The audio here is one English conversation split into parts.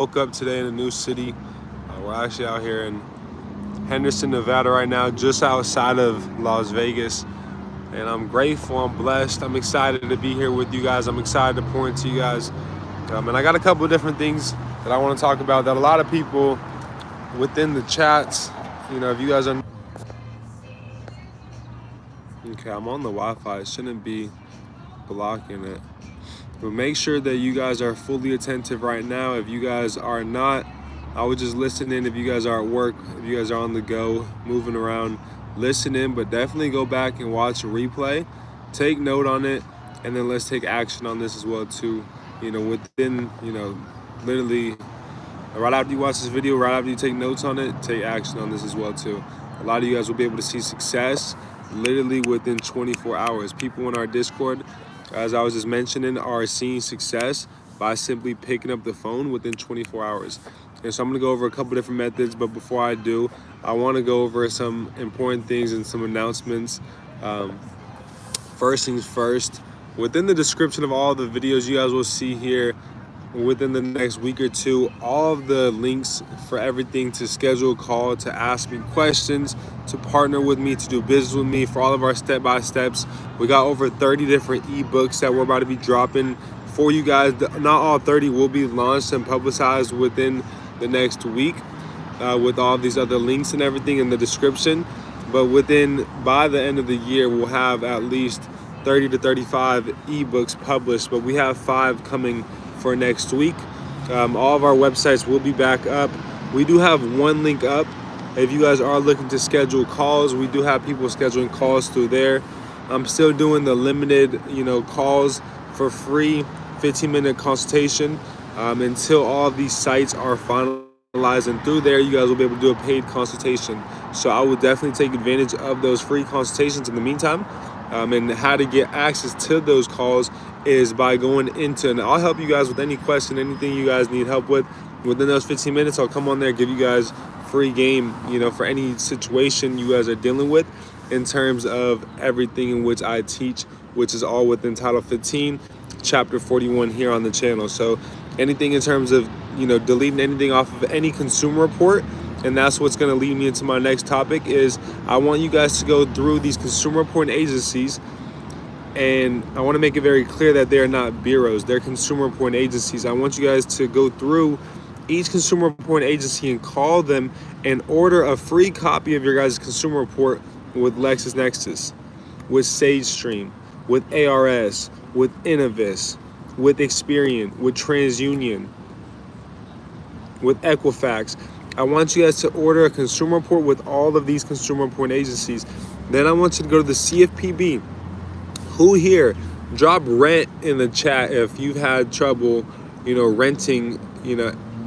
Woke up today in a new city. We're actually out here in Henderson, Nevada right now, just outside of Las Vegas. And I'm grateful, I'm blessed, I'm excited to be here with you guys. I'm excited to pour into you guys. And I got a couple of different things that I want to talk about that a lot of people within the chats, if you guys are... Okay, I'm on the Wi-Fi. It shouldn't be blocking it. But make sure that you guys are fully attentive right now. If you guys are not, I would just listen in. If you guys are at work, if you guys are on the go, moving around, listen in, but definitely go back and watch a replay. Take note on it, and then let's take action on this as well too. Within, literally right after you watch this video, right after you take notes on it, take action on this as well too. A lot of you guys will be able to see success literally within 24 hours. People in our Discord, as I was just mentioning, are seeing success by simply picking up the phone within 24 hours. And so I'm gonna go over a couple different methods, but before I do, I wanna go over some important things and some announcements. First things first, within the description of all the videos you guys will see here within the next week or two, all of the links for everything to schedule a call, to ask me questions, to partner with me, to do business with me, for all of our step-by-steps. We got over 30 different ebooks that we're about to be dropping for you guys. Not all 30 will be launched and publicized within the next week with all these other links and everything in the description. But by the end of the year, we'll have at least 30 to 35 ebooks published, but we have 5 coming for next week. All of our websites will be back up. We do have one link up. If you guys are looking to schedule calls, we do have people scheduling calls through there. I'm still doing the limited, calls for free, 15-minute consultation until all of these sites are finalized. And through there, you guys will be able to do a paid consultation. So I would definitely take advantage of those free consultations in the meantime. And how to get access to those calls is by going into, and I'll help you guys with any question, anything you guys need help with. Within those 15 minutes, I'll come on there, give you guys free game, for any situation you guys are dealing with in terms of everything in which I teach, which is all within Title 15, Chapter 41 here on the channel. So anything in terms of, deleting anything off of any consumer report. And that's what's going to lead me into my next topic is I want you guys to go through these consumer reporting agencies, and I want to make it very clear that they're not bureaus, they're consumer reporting agencies. I want you guys to go through each consumer reporting agency and call them and order a free copy of your guys' consumer report with LexisNexis, with SageStream, with ARS, with Innovis, with Experian, with TransUnion, with Equifax. I want you guys to order a consumer report with all of these consumer reporting agencies. Then I want you to go to the CFPB. Who here? Drop rent in the chat if you've had trouble, renting,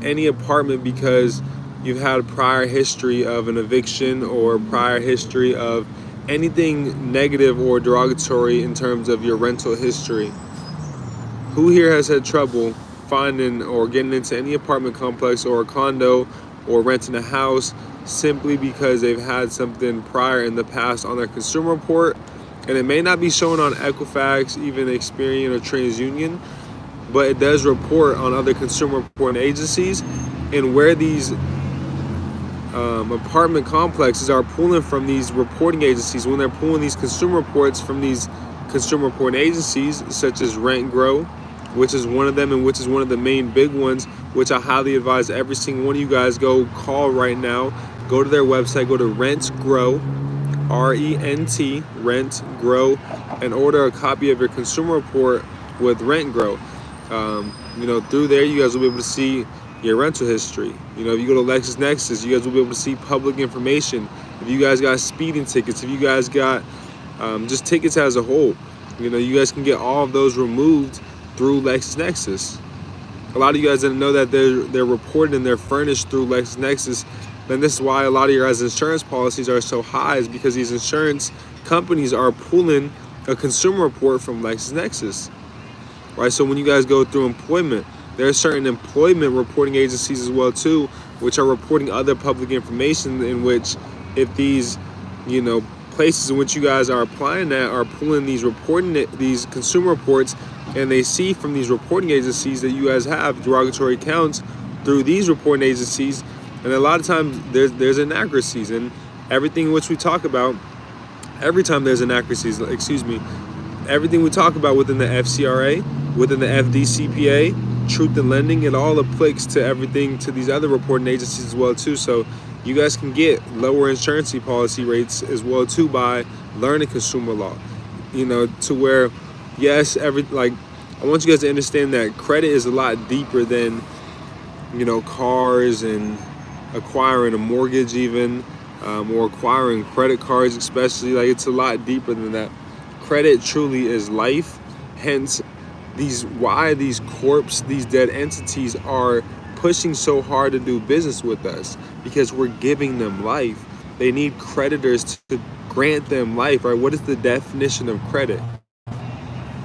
any apartment because you've had prior history of an eviction or prior history of anything negative or derogatory in terms of your rental history. Who here has had trouble finding or getting into any apartment complex or a condo or renting a house simply because they've had something prior in the past on their consumer report? And it may not be shown on Equifax, even Experian or TransUnion, but it does report on other consumer reporting agencies. And where these apartment complexes are pulling from these reporting agencies, when they're pulling these consumer reports from these consumer reporting agencies, such as Rent Grow, which is one of them and which is one of the main big ones, which I highly advise every single one of you guys go call right now. Go to their website, go to Rent Grow, R-E-N-T, Rent Grow, and order a copy of your consumer report with Rent Grow. Through there, you guys will be able to see your rental history. If you go to LexisNexis, you guys will be able to see public information. If you guys got speeding tickets, if you guys got just tickets as a whole, you guys can get all of those removed through LexisNexis. A lot of you guys didn't know that they're reported and they're furnished through LexisNexis. And this is why a lot of your guys' insurance policies are so high, is because these insurance companies are pulling a consumer report from LexisNexis. Right? So when you guys go through employment, there are certain employment reporting agencies as well too, which are reporting other public information, in which if these, places in which you guys are applying that are pulling these consumer reports, and they see from these reporting agencies that you guys have derogatory accounts through these reporting agencies, and a lot of times there's inaccuracies, and everything which we talk about, every time there's inaccuracies, everything we talk about within the FCRA, within the FDCPA, truth in lending, it all applies to everything, to these other reporting agencies as well too. So you guys can get lower insurance policy rates as well too by learning consumer law. To where, yes, I want you guys to understand that credit is a lot deeper than, cars and acquiring a mortgage even, or acquiring credit cards especially. Like, it's a lot deeper than that. Credit truly is life. Hence, these dead entities are pushing so hard to do business with us, because we're giving them life. They need creditors to grant them life, right? What is the definition of credit?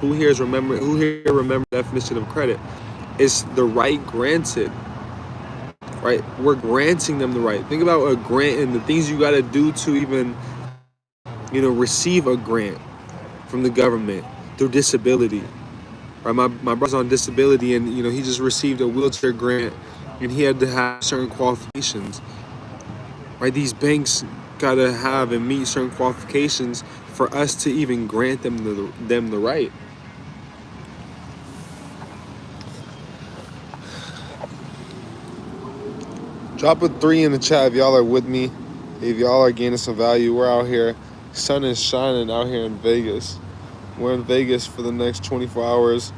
Who here remember the definition of credit? It's the right granted, right? We're granting them the right. Think about a grant and the things you got to do to even, receive a grant from the government through disability. Right? My brother's on disability, and he just received a wheelchair grant, and he had to have certain qualifications. Right? These banks got to have and meet certain qualifications for us to even grant them the right. Drop a 3 in the chat if y'all are with me. If y'all are gaining some value. We're out here. Sun is shining out here in Vegas. We're in Vegas for the next 24 hours.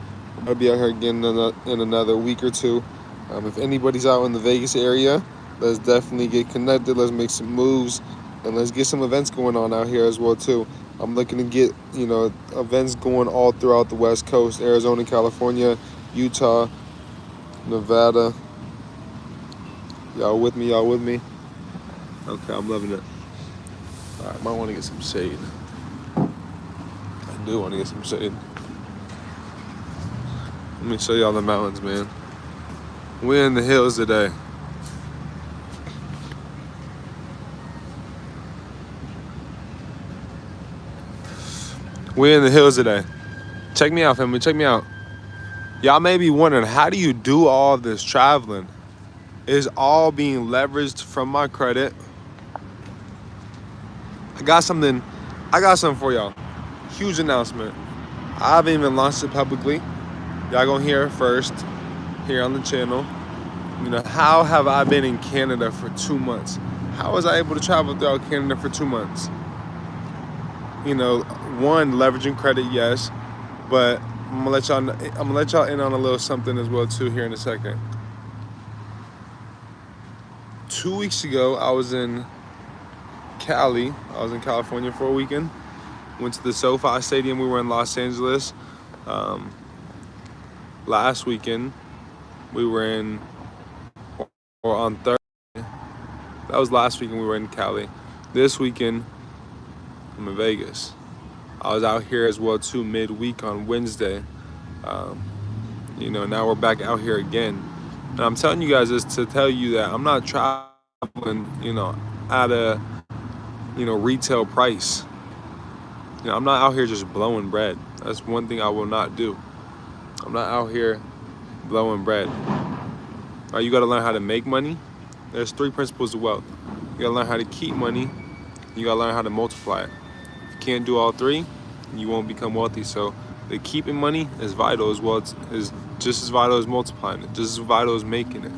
I'll be out here again in another week or two. If anybody's out in the Vegas area, let's definitely get connected. Let's make some moves, and let's get some events going on out here as well too. I'm looking to get events going all throughout the West Coast: Arizona, California, Utah, Nevada. Y'all with me? Okay, I'm loving it. All right, might want to get some shade. I do want to get some shade. Let me show y'all the mountains, man. We're in the hills today. We're in the hills today. Check me out, family. Check me out. Y'all may be wondering, how do you do all this traveling? It's all being leveraged from my credit. I got something for y'all. Huge announcement. I haven't even launched it publicly. Y'all gonna hear it first here on the channel. How have I been in Canada for 2 months? How was I able to travel throughout Canada for 2 months? One, leveraging credit, yes, but I'm gonna let y'all in on a little something as well too here in a second. 2 weeks ago, I was in Cali. I was in California for a weekend. Went to the SoFi Stadium. We were in Los Angeles. Last weekend, we were on Thursday. That was last weekend, we were in Cali. This weekend, I'm in Vegas. I was out here as well too midweek on Wednesday. Now we're back out here again. And I'm telling you guys this to tell you that I'm not traveling, at a, retail price. I'm not out here just blowing bread. That's one thing I will not do. I'm not out here blowing bread. All right, you gotta learn how to make money. There's 3 principles of wealth. You gotta learn how to keep money. You gotta learn how to multiply it. If you can't do all 3, you won't become wealthy. So the keeping money is vital as well. It's just as vital as multiplying it, just as vital as making it.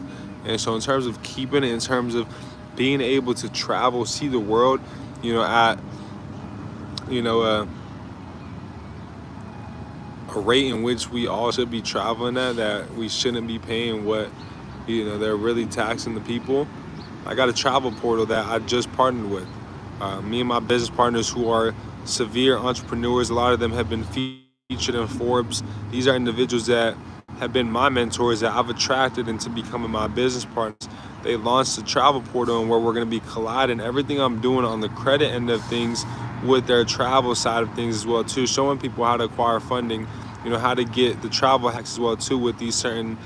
And so in terms of keeping it, in terms of being able to travel, see the world, at a rate in which we all should be traveling at, that we shouldn't be paying what they're really taxing the people. I got a travel portal that I just partnered with. Me and my business partners who are severe entrepreneurs, a lot of them have been featured in Forbes. These are individuals that have been my mentors that I've attracted into becoming my business partners. They launched a travel portal, and where we're going to be colliding everything I'm doing on the credit end of things with their travel side of things as well too, showing people how to acquire funding, how to get the travel hacks as well too with these certain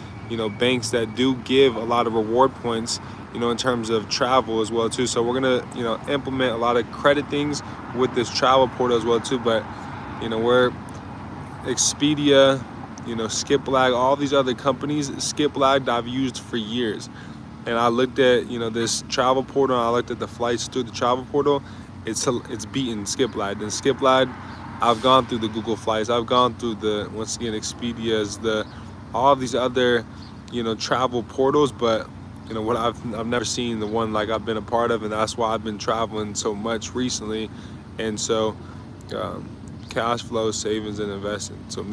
banks that do give a lot of reward points in terms of travel as well too. So we're gonna implement a lot of credit things with this travel portal as well too. But we're Expedia, Skip Lag, all these other companies. Skip Lag I've used for years. And I looked at this travel portal, and I looked at the flights through the travel portal. It's beaten Skip Lag. And Skip Lag, I've gone through the Google Flights, I've gone through the, once again, Expedia's, all of these other travel portals, but what I've never seen the one like I've been a part of, and that's why I've been traveling so much recently. And so cash flow, savings, and investing. So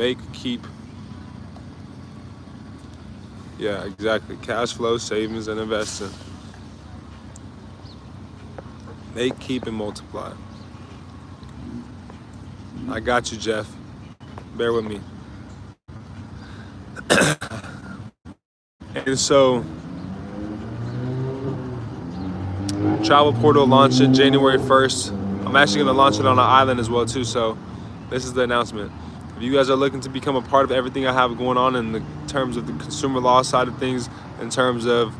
yeah, exactly. Cash flow, savings, and investing. Make, keep, and multiply. I got you, Jeff. Bear with me. And so, travel portal launched it January 1st. I'm actually going to launch it on an island as well, too. So, this is the announcement. If you guys are looking to become a part of everything I have going on in the terms of the consumer law side of things, in terms of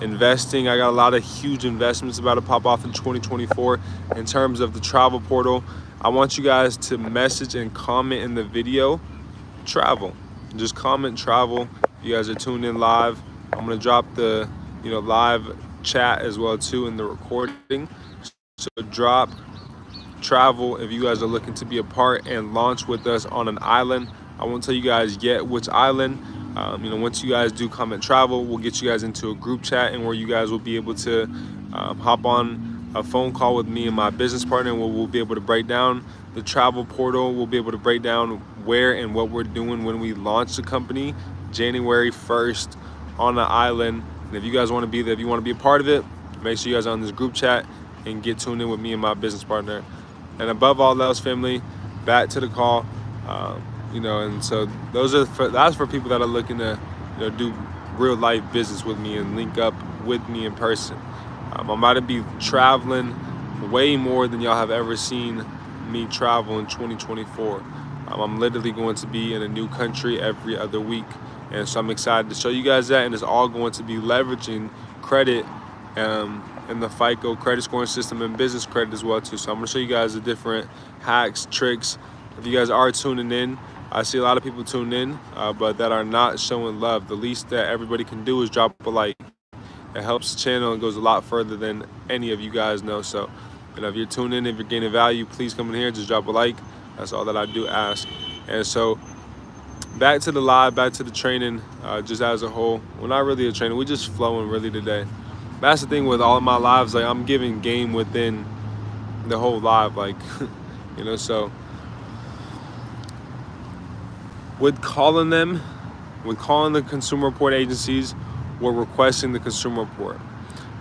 investing, I got a lot of huge investments about to pop off in 2024. In terms of the travel portal, I want you guys to message and comment in the video travel. Just comment travel. If you guys are tuned in live, I'm gonna drop the live chat as well too in the recording. So drop travel if you guys are looking to be a part and launch with us on an island. I won't tell you guys yet which island. Once you guys do comment travel, we'll get you guys into a group chat, and where you guys will be able to hop on a phone call with me and my business partner, and we'll be able to break down the travel portal. We'll be able to break down where and what we're doing when we launch the company January 1st on the island. And if you guys want to be there, if you want to be a part of it, make sure you guys are on this group chat and get tuned in with me and my business partner. And above all else, family, back to the call. And so that's for people that are looking to do real life business with me and link up with me in person. I'm about to be traveling way more than y'all have ever seen me travel in 2024. I'm literally going to be in a new country every other week, and so I'm excited to show you guys that. And it's all going to be leveraging credit and the FICO credit scoring system and business credit as well too. So I'm going to show you guys the different hacks, tricks. If you guys are tuning in, I see a lot of people tune in, but that are not showing love. The least that everybody can do is drop a like. It helps the channel and goes a lot further than any of you guys know. So, if you're tuning in, if you're gaining value, please come in here, just drop a like. That's all that I do ask. And so, back to the live, back to the training, just as a whole. We're not really a training, we're just flowing really today. That's the thing with all of my lives, like I'm giving game within the whole live, like, so. With calling the consumer report agencies, we're requesting the consumer report.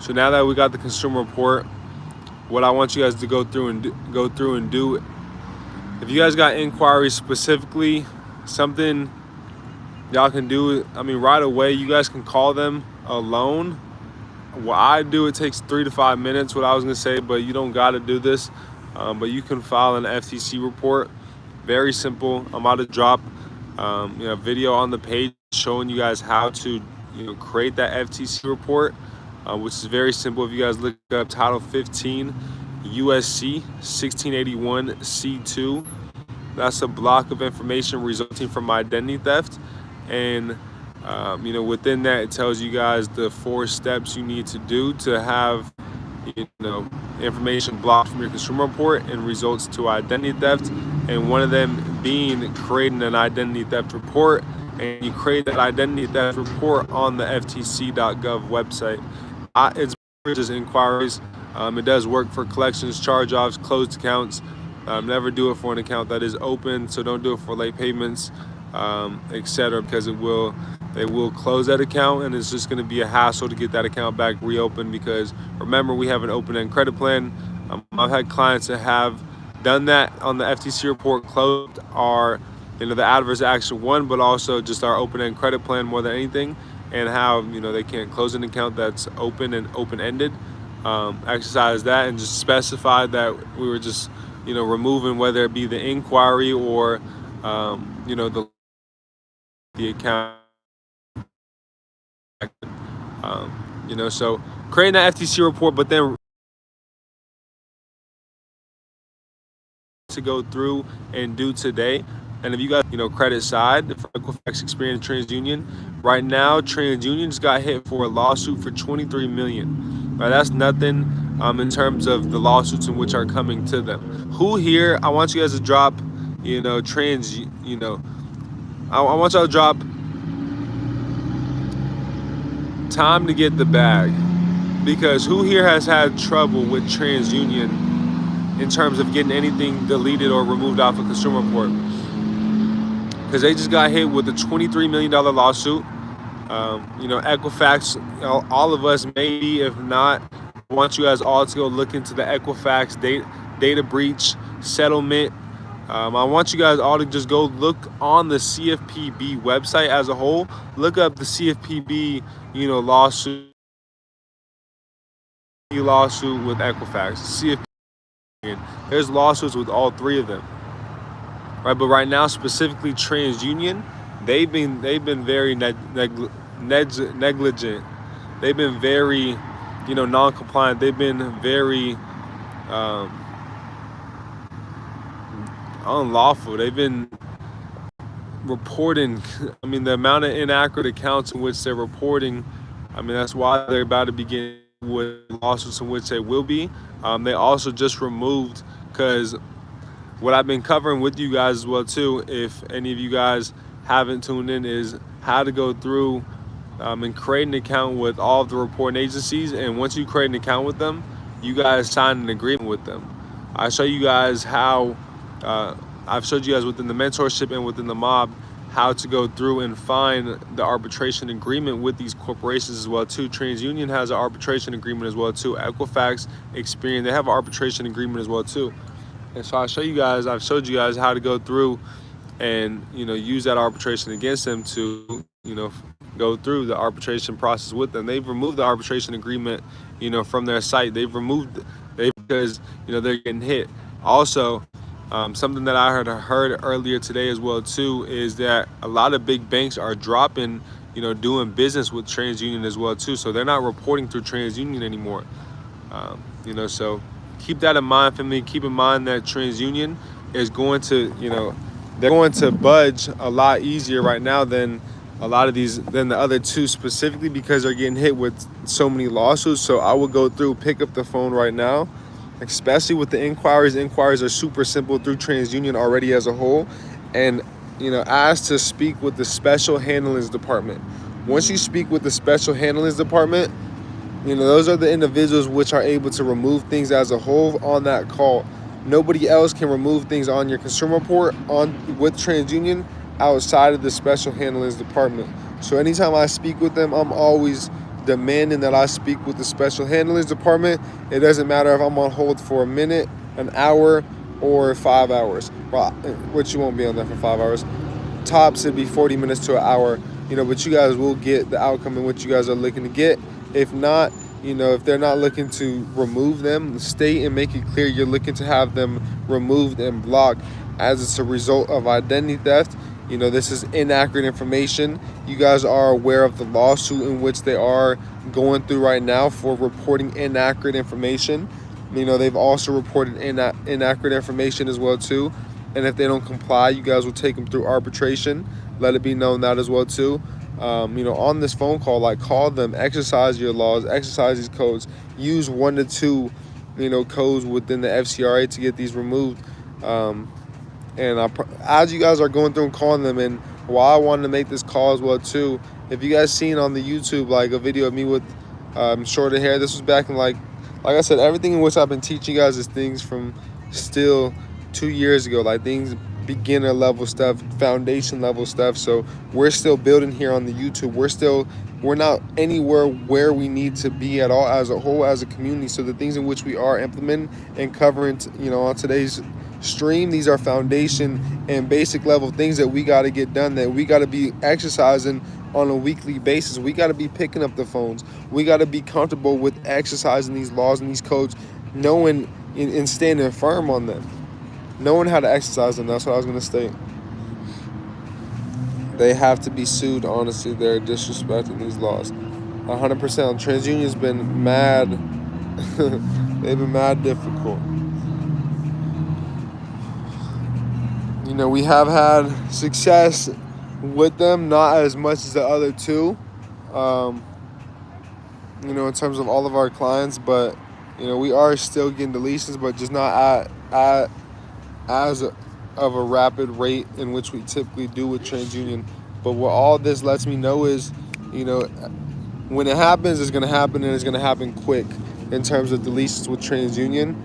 So now that we got the consumer report, what I want you guys to go through and do, if you guys got inquiries specifically, something y'all can do, right away, you guys can call them alone. What I do, it takes 3 to 5 minutes, what I was gonna say, but you don't gotta do this. But you can file an FTC report. Very simple. I'm about to drop video on the page showing you guys how to create that FTC report, which is very simple. If you guys look up Title 15 USC 1681 C2, that's a block of information resulting from identity theft. And within that, it tells you guys the 4 steps you need to do to have information blocked from your consumer report and results to identity theft. And one of them being creating an identity theft report, and you create that identity theft report on the ftc.gov website. It's just inquiries. It does work for collections, charge-offs, closed accounts. Never do it for an account that is open, so don't do it for late payments, etc., because they will close that account, and it's just going to be a hassle to get that account back reopened. Because remember, we have an open-end credit plan. I've had clients that have done that on the FTC report, closed our the adverse action one, but also just our open-end credit plan more than anything, and how they can't close an account that's open and open-ended. Exercise that and just specify that we were just removing, whether it be the inquiry or the account. So creating that FTC report, but then to go through and do today. And if you guys, credit side for Equifax, Experian, TransUnion, right now TransUnion just got hit for a lawsuit for 23 million. Right, that's nothing in terms of the lawsuits in which are coming to them. Who here? I want you guys to drop, I want y'all to drop time to get the bag, because who here has had trouble with TransUnion in terms of getting anything deleted or removed off a consumer report? Because they just got hit with a $23 million lawsuit. Equifax, all of us, maybe if not, I want you guys all to go look into the Equifax data breach settlement. I want you guys all to just go look on the CFPB website as a whole. Look up the CFPB, lawsuit with Equifax. CFPB. There's lawsuits with all three of them. Right, but right now specifically TransUnion, they've been very negligent. They've been very, non-compliant. They've been very unlawful. They've been reporting. I mean, the amount of inaccurate accounts in which they're reporting. I mean, that's why they're about to begin with lawsuits in which they will be. They also just removed, because what I've been covering with you guys as well too, if any of you guys haven't tuned in, is how to go through and create an account with all of the reporting agencies. And once you create an account with them, you guys sign an agreement with them. I show you guys how, I've showed you guys within the mentorship and within the mob, how to go through and find the arbitration agreement with these corporations as well too. TransUnion has an arbitration agreement as well too. Equifax, Experian, they have an arbitration agreement as well too. And so I've showed you guys how to go through and, use that arbitration against them to, go through the arbitration process with them. They've removed the arbitration agreement, from their site. Because, they're getting hit. Also, something that I heard earlier today as well too, is that a lot of big banks are dropping, doing business with TransUnion as well too. So they're not reporting through TransUnion anymore. So keep that in mind for me. Keep in mind that TransUnion is going to, they're going to budge a lot easier right now than the other two, specifically because they're getting hit with so many lawsuits. So I would go through, pick up the phone right now, especially with the inquiries. Inquiries are super simple through TransUnion already as a whole. And, ask to speak with the special handlings department. Once you speak with the special handlings department, those are the individuals which are able to remove things as a whole on that call. Nobody else can remove things on your consumer report with TransUnion outside of the special handlings department. So anytime I speak with them, I'm always demanding that I speak with the special handlings department. It doesn't matter if I'm on hold for a minute, an hour, or 5 hours. Well, which you won't be on there for 5 hours. Tops, it'd be 40 minutes to an hour. But you guys will get the outcome in which you guys are looking to get. If not, if they're not looking to remove them, state and make it clear you're looking to have them removed and blocked as it's a result of identity theft. This is inaccurate information. You guys are aware of the lawsuit in which they are going through right now for reporting inaccurate information. They've also reported inaccurate information as well too. And if they don't comply, you guys will take them through arbitration. Let it be known that as well too. On this phone call, call them, exercise your laws, exercise these codes, use 1 to 2, codes within the FCRA to get these removed. As you guys are going through and calling them, and why I wanted to make this call as well too, if you guys seen on the YouTube a video of me with shorter hair, this was back in like I said, everything in which I've been teaching you guys is things from still 2 years ago, things beginner level stuff, foundation level stuff. So we're still building here on the YouTube. We're not anywhere where we need to be at all as a whole, as a community. So the things in which we are implementing and covering, on today's stream, these are foundation and basic level things that we got to get done, that we got to be exercising on a weekly basis. We got to be picking up the phones. We got to be comfortable with exercising these laws and these codes, knowing and standing firm on them, knowing how to exercise them. That's what I was going to state. They have to be sued. Honestly, they're disrespecting these laws 100%. TransUnion's been mad. They've been mad difficult. we have had success with them, not as much as the other two, in terms of all of our clients, but, we are still getting deletions, but just not at as of a rapid rate in which we typically do with TransUnion. But what all this lets me know is, when it happens, it's going to happen, and it's going to happen quick in terms of deletions with TransUnion.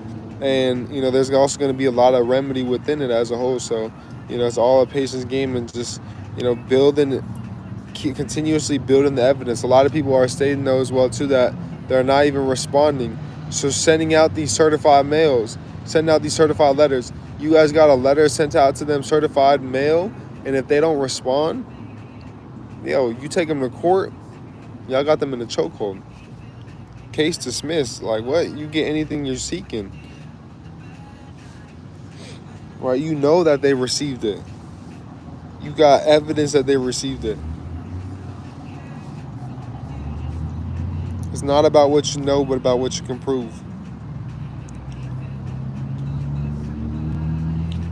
And, there's also going to be a lot of remedy within it as a whole. So, it's all a patience game, and just, continuously building the evidence. A lot of people are stating, though, as well, too, that they're not even responding. So sending out these certified mails, sending out these certified letters. You guys got a letter sent out to them, certified mail, and if they don't respond, you take them to court. Y'all got them in a chokehold. Case dismissed. Like, what? You get anything you're seeking. Right? You know that they received it. You got evidence that they received it. It's not about what you know, but about what you can prove.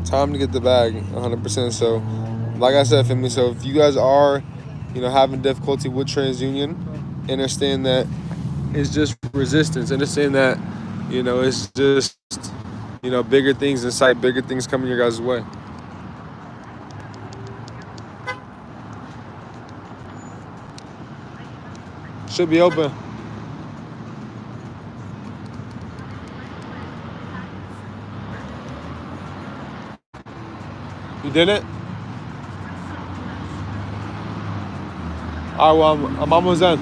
Time to get the bag, 100%. So, like I said, family, so if you guys are, having difficulty with TransUnion, understand that it's just resistance. Understand that, it's just, bigger things in sight, bigger things coming your guys' way. Should be open. You did it? All right, well, I'm almost done.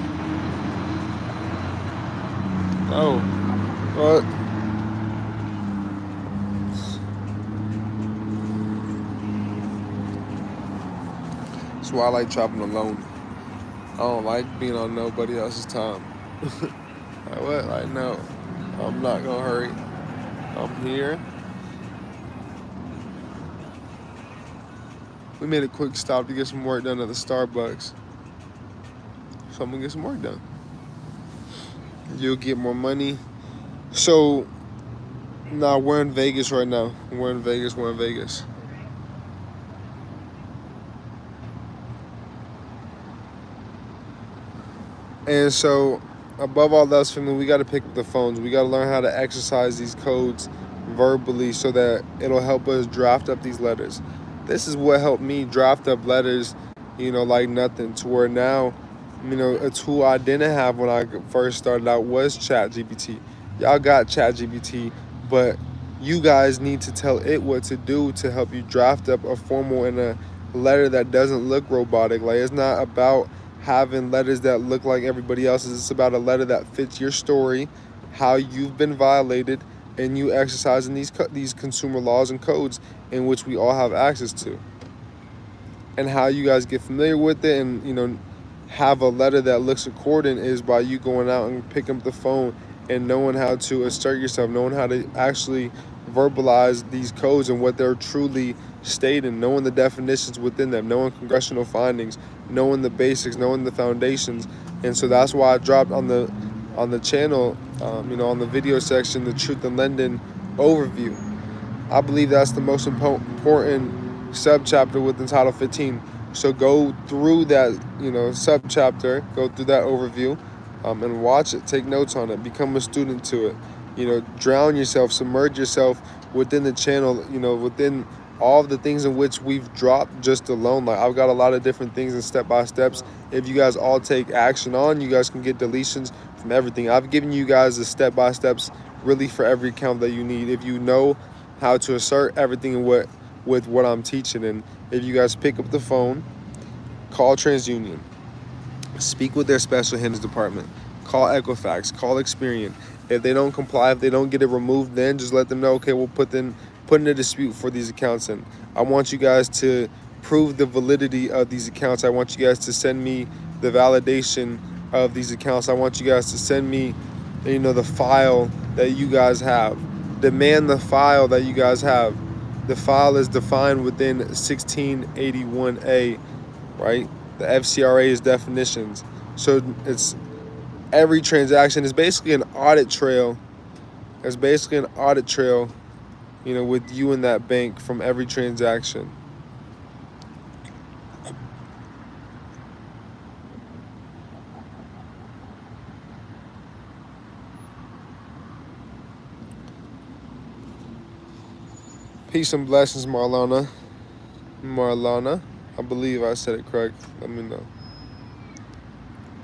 Oh. What? That's why I like traveling alone. I don't like being on nobody else's time. Like, what? Like, no. I'm not going to hurry. I'm here. We made a quick stop to get some work done at the Starbucks. So I'm going to get some work done. You'll get more money. So, nah, we're in Vegas right now. We're in Vegas. And so, above all else, family, we got to pick up the phones. We got to learn how to exercise these codes verbally so that it'll help us draft up these letters. This is what helped me draft up letters, like nothing, to where now, a tool I didn't have when I first started out was ChatGPT. Y'all got ChatGPT, but you guys need to tell it what to do to help you draft up a formal and a letter that doesn't look robotic. Like, it's not about having letters that look like everybody else's. It's about a letter that fits your story, how you've been violated, and you exercising these consumer laws and codes in which we all have access to. And how you guys get familiar with it and, have a letter that looks accordant is by you going out and picking up the phone and knowing how to assert yourself, knowing how to actually verbalize these codes and what they're truly stating, knowing the definitions within them, knowing congressional findings, knowing the basics, knowing the foundations. And so that's why I dropped on the channel, on the video section, the Truth in Lending overview. I believe that's the most important subchapter within Title 15. So go through that, subchapter, go through that overview, and watch it. Take notes on it. Become a student to it. Drown yourself, submerge yourself within the channel, within all of the things in which we've dropped just alone. Like, I've got a lot of different things and step-by-steps. If you guys all take action on, you guys can get deletions from everything. I've given you guys the step-by-steps really for every account that you need. If you know how to assert everything with what I'm teaching, and if you guys pick up the phone, call TransUnion, speak with their special hands department, call Equifax, call Experian. If they don't comply, if they don't get it removed, then just let them know, okay, we'll put in a dispute for these accounts. And I want you guys to prove the validity of these accounts. I want you guys to send me the validation of these accounts. I want you guys to send me, the file that you guys have. Demand the file that you guys have. The file is defined within 1681A, right? The FCRA's definitions. So it's every transaction is basically an audit trail. It's basically an audit trail, with you and that bank from every transaction. Peace and blessings, Marlana. I believe I said it correct. Let me know.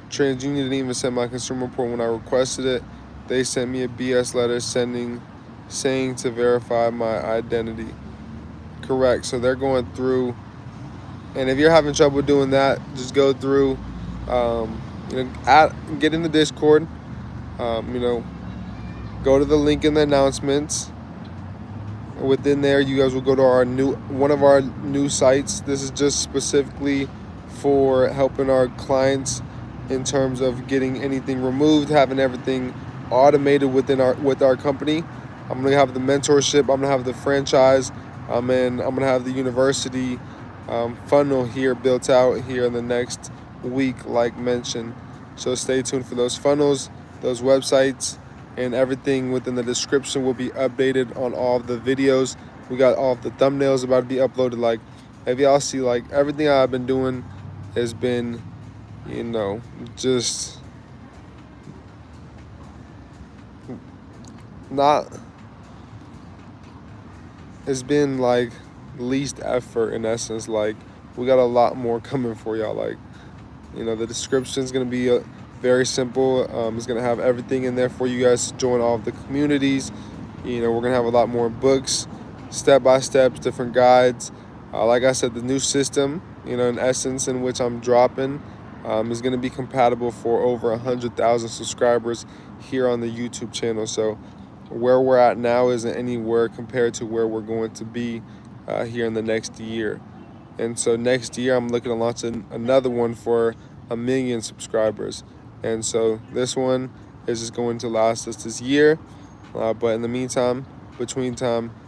TransUnion didn't even send my consumer report when I requested it. They sent me a BS letter saying to verify my identity. Correct. So they're going through, and if you're having trouble doing that, just go through, get in the Discord. Go to the link in the announcements. Within there, you guys will go to one of our new sites. This is just specifically for helping our clients in terms of getting anything removed, having everything automated with our company. I'm gonna have the mentorship. I'm gonna have the franchise. And I'm gonna have the university funnel here built out here in the next week, like mentioned. So stay tuned for those funnels, those websites, and everything within the description will be updated on all of the videos. We got all of the thumbnails about to be uploaded. Like, if y'all see, like, everything I've been doing has been, just not, it's been like least effort in essence. Like, we got a lot more coming for y'all. Like, the description is going to be very simple. It's going to have everything in there for you guys to join all of the communities. We're going to have a lot more books, step-by-steps, different guides. Like I said, the new system, in essence, in which I'm dropping, is going to be compatible for over 100,000 subscribers here on the YouTube channel. So where we're at now isn't anywhere compared to where we're going to be here in the next year. And so next year, I'm looking to launch another one for 1 million subscribers. And so this one is just going to last us this year. But in the meantime,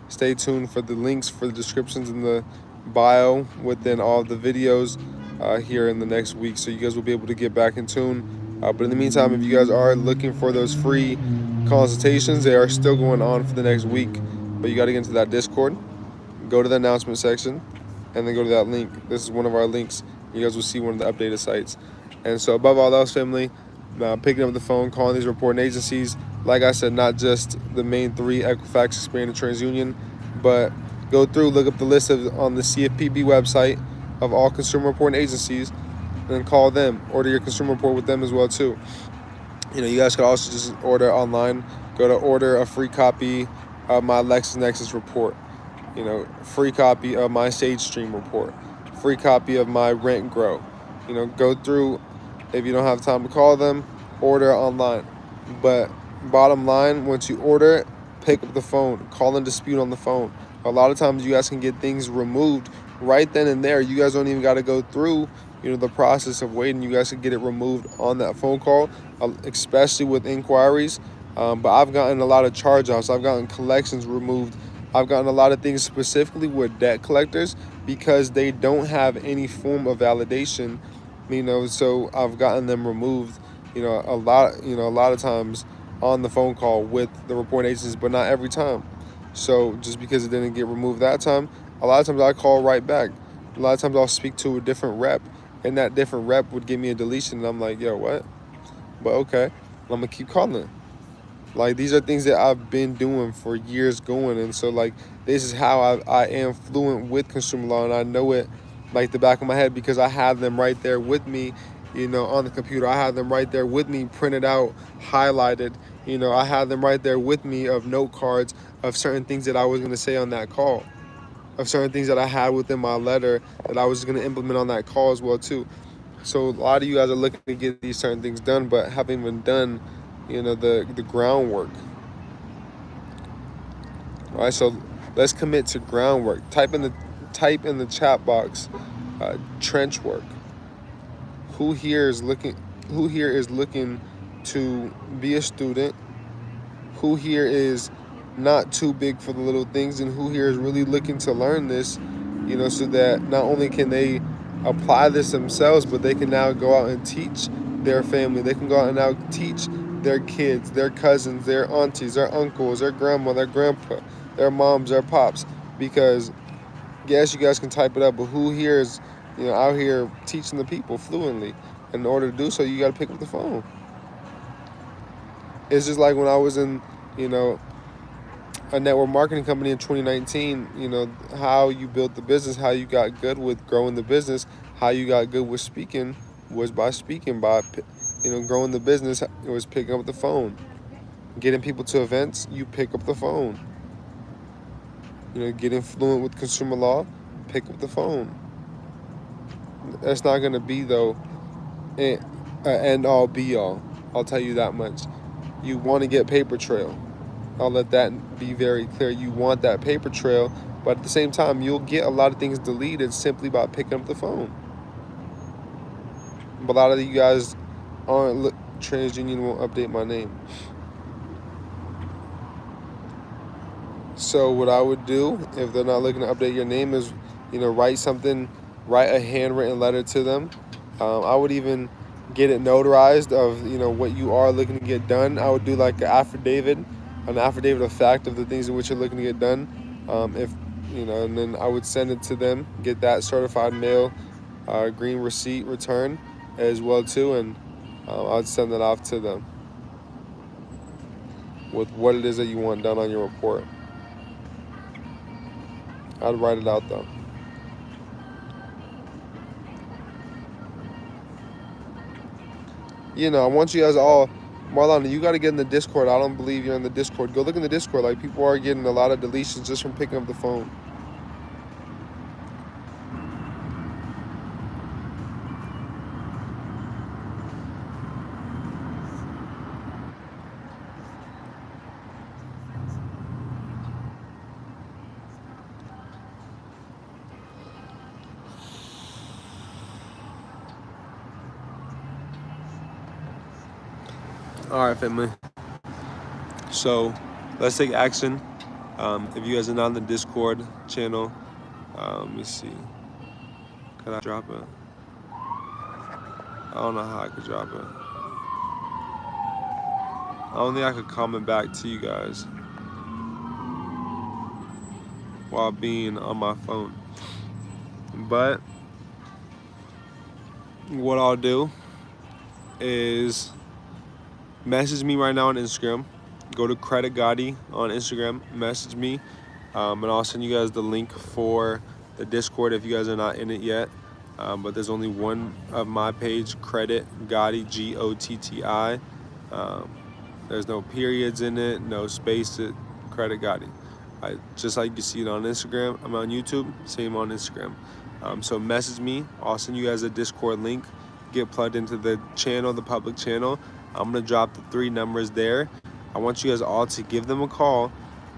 stay tuned for the links for the descriptions in the bio within all the videos here in the next week. So you guys will be able to get back in tune. But in the meantime, if you guys are looking for those free consultations, they are still going on for the next week. But you got to get into that Discord, go to the announcement section, and then go to that link. This is one of our links. You guys will see one of the updated sites. And so above all else, family, picking up the phone, calling these reporting agencies. Like I said, not just the main three, Equifax, Experian, and TransUnion, but go through, look up the list on the CFPB website of all consumer reporting agencies, and then call them. Order your consumer report with them as well too. You guys could also just order online. Go to order a free copy of my LexisNexis report. Free copy of my SageStream report, free copy of my Rent Grow. Go through. If you don't have time to call them, order online. But bottom line, once you order it, pick up the phone, call and dispute on the phone. A lot of times you guys can get things removed right then and there. You guys don't even got to go through, the process of waiting. You guys can get it removed on that phone call, especially with inquiries. But I've gotten a lot of charge-offs. I've gotten collections removed. I've gotten a lot of things specifically with debt collectors because they don't have any form of validation, so I've gotten them removed, a lot of times on the phone call with the reporting agencies, but not every time. So just because it didn't get removed that time, a lot of times I call right back. A lot of times I'll speak to a different rep, and that different rep would give me a deletion, and I'm like, yo, what? But okay, I'm gonna keep calling. Like, these are things that I've been doing for years going. And so, like, this is how I am fluent with consumer law. And I know it like the back of my head because I have them right there with me, on the computer. I have them right there with me, printed out, highlighted. I have them right there with me of note cards of certain things that I was going to say on that call, of certain things that I had within my letter that I was going to implement on that call as well, too. So a lot of you guys are looking to get these certain things done, but haven't even done the groundwork. All right, so let's commit to groundwork. Type in the chat box, trench work. Who here is looking to be a student? Who here is not too big for the little things, and who here is really looking to learn this, so that not only can they apply this themselves, but they can now go out and teach their family. They can go out and now teach their kids, their cousins, their aunties, their uncles, their grandma, their grandpa, their moms, their pops. Because, yes, you guys can type it up, but who here is, out here teaching the people fluently? In order to do so, you got to pick up the phone. It's just like when I was in, a network marketing company in 2019, how you built the business, how you got good with growing the business, how you got good with speaking was by speaking, by, growing the business. It was picking up the phone, getting people to events. You pick up the phone. Getting fluent with consumer law, pick up the phone. That's not going to be, though, end all be all. I'll tell you that much. You want to get paper trail. I'll let that be very clear. You want that paper trail, but at the same time, you'll get a lot of things deleted simply by picking up the phone. But a lot of you guys aren't. TransUnion won't update my name. So what I would do if they're not looking to update your name is, write a handwritten letter to them. I would even get it notarized of, what you are looking to get done. I would do like an affidavit of fact of the things in which you're looking to get done. And then I would send it to them, get that certified mail, green receipt return as well too, and I'd send it off to them with what it is that you want done on your report. I'd write it out though. I want you guys all, Marlon, you got to get in the Discord. I don't believe you're in the Discord. Go look in the Discord. Like, people are getting a lot of deletions just from picking up the phone. All right, family. So let's take action. If you guys are not in the Discord channel, let me see. Can I drop it? I don't know how I could drop it. I don't think I could comment back to you guys while being on my phone. But what I'll do is message me right now on Instagram. Go to Credit Gotti on Instagram, message me, and I'll send you guys the link for the Discord if you guys are not in it yet. But there's only one of my page, Credit Gotti, Gotti. There's no periods in it, no space. Credit Gotti. Just like you see it on Instagram, I'm on YouTube, same on Instagram. So message me. I'll send you guys a Discord link. Get plugged into the channel, the public channel. I'm gonna drop the 3 numbers there. I want you guys all to give them a call.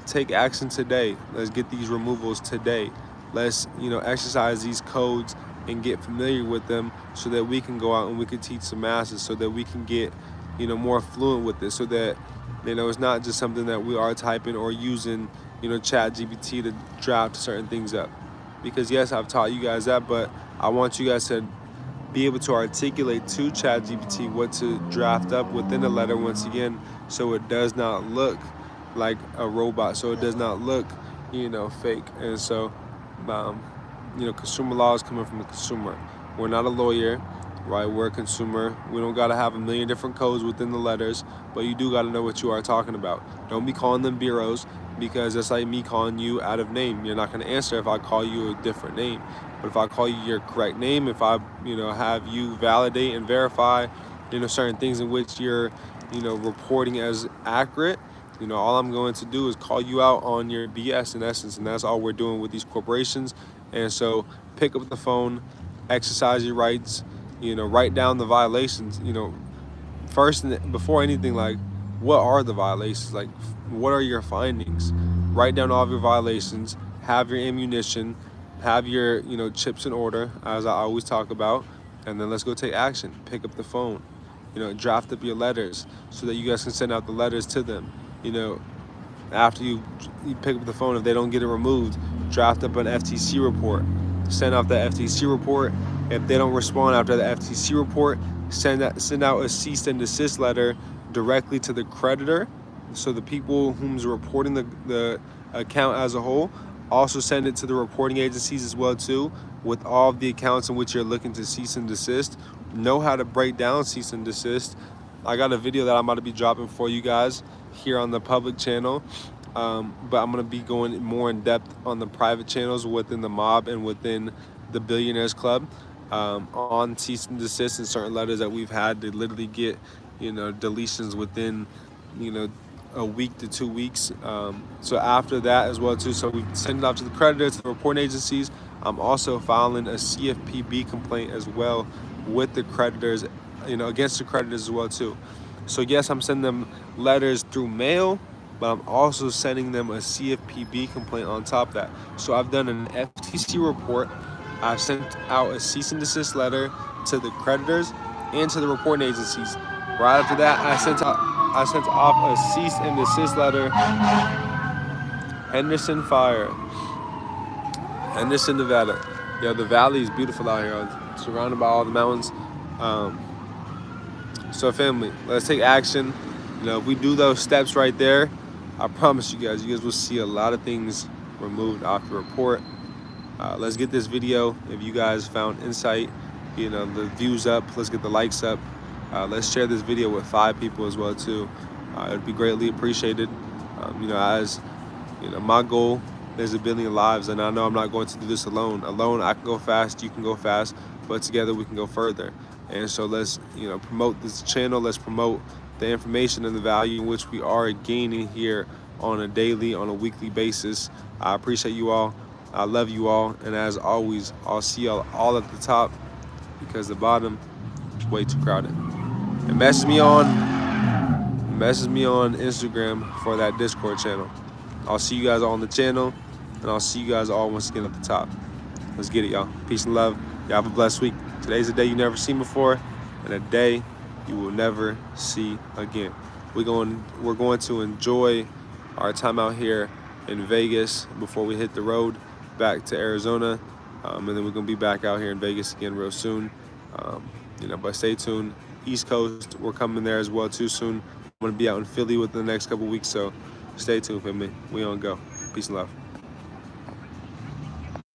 Take action today. Let's get these removals today. Let's, exercise these codes and get familiar with them so that we can go out and we can teach the masses, so that we can get, more fluent with this, so that, it's not just something that we are typing or using, Chat GPT to draft certain things up. Because yes, I've taught you guys that, but I want you guys to be able to articulate to ChatGPT what to draft up within a letter once again, so it does not look like a robot, so it does not look, fake. And so, consumer law is coming from a consumer. We're not a lawyer, right? We're a consumer. We don't gotta have a million different codes within the letters, but you do gotta know what you are talking about. Don't be calling them bureaus, because it's like me calling you out of name. You're not gonna answer if I call you a different name. But if I call you your correct name, if I, have you validate and verify, certain things in which you're, reporting as accurate, all I'm going to do is call you out on your BS in essence, and that's all we're doing with these corporations. And so pick up the phone, exercise your rights, write down the violations, first, before anything, like, what are the violations? Like, what are your findings? Write down all of your violations, have your ammunition, have your, chips in order, as I always talk about, and then let's go take action. Pick up the phone, draft up your letters so that you guys can send out the letters to them. After you pick up the phone, if they don't get it removed, draft up an FTC report. Send out the FTC report. If they don't respond after the FTC report, send out a cease and desist letter directly to the creditor. So the people whom's reporting the account as a whole, also send it to the reporting agencies as well too, with all of the accounts in which you're looking to cease and desist. Know how to break down cease and desist. I got a video that I'm about to be dropping for you guys here on the public channel but I'm gonna be going more in depth on the private channels within the mob and within the Billionaires Club, on cease and desist and certain letters that we've had to literally get, deletions within, a week to 2 weeks. So after that as well too, so we send it off to the creditors, to the reporting agencies. I'm also filing a CFPB complaint as well with the creditors, against the creditors as well too. So yes, I'm sending them letters through mail, but I'm also sending them a CFPB complaint on top of that. So I've done an FTC report. I've sent out a cease and desist letter to the creditors and to the reporting agencies. Right after that, I sent off a cease and desist letter. Henderson Fire, Henderson, Nevada. The valley is beautiful out here. I'm surrounded by all the mountains. Um, So family, let's take action. If we do those steps right there, I promise you guys will see a lot of things removed off the report. Let's get this video. If you guys found insight, the views up, let's get the likes up. Let's share this video with 5 people as well too. It'd be greatly appreciated. As my goal is 1 billion lives, and I know I'm not going to do this alone. Alone, I can go fast, you can go fast, but together we can go further. And so let's, promote this channel. Let's promote the information and the value in which we are gaining here on a daily, on a weekly basis. I appreciate you all. I love you all. And as always, I'll see y'all all at the top, because the bottom is way too crowded. And message me on Instagram for that Discord channel. I'll see you guys all on the channel, and I'll see you guys all once again at the top. Let's get it, y'all. Peace and love. Y'all have a blessed week. Today's a day you never seen before, and a day you will never see again. We're going to enjoy our time out here in Vegas before we hit the road back to Arizona, and then we're gonna be back out here in Vegas again real soon. But stay tuned. East Coast, we're coming there as well too soon. I'm gonna be out in Philly within the next couple weeks, so stay tuned for me. We on go. Peace and love.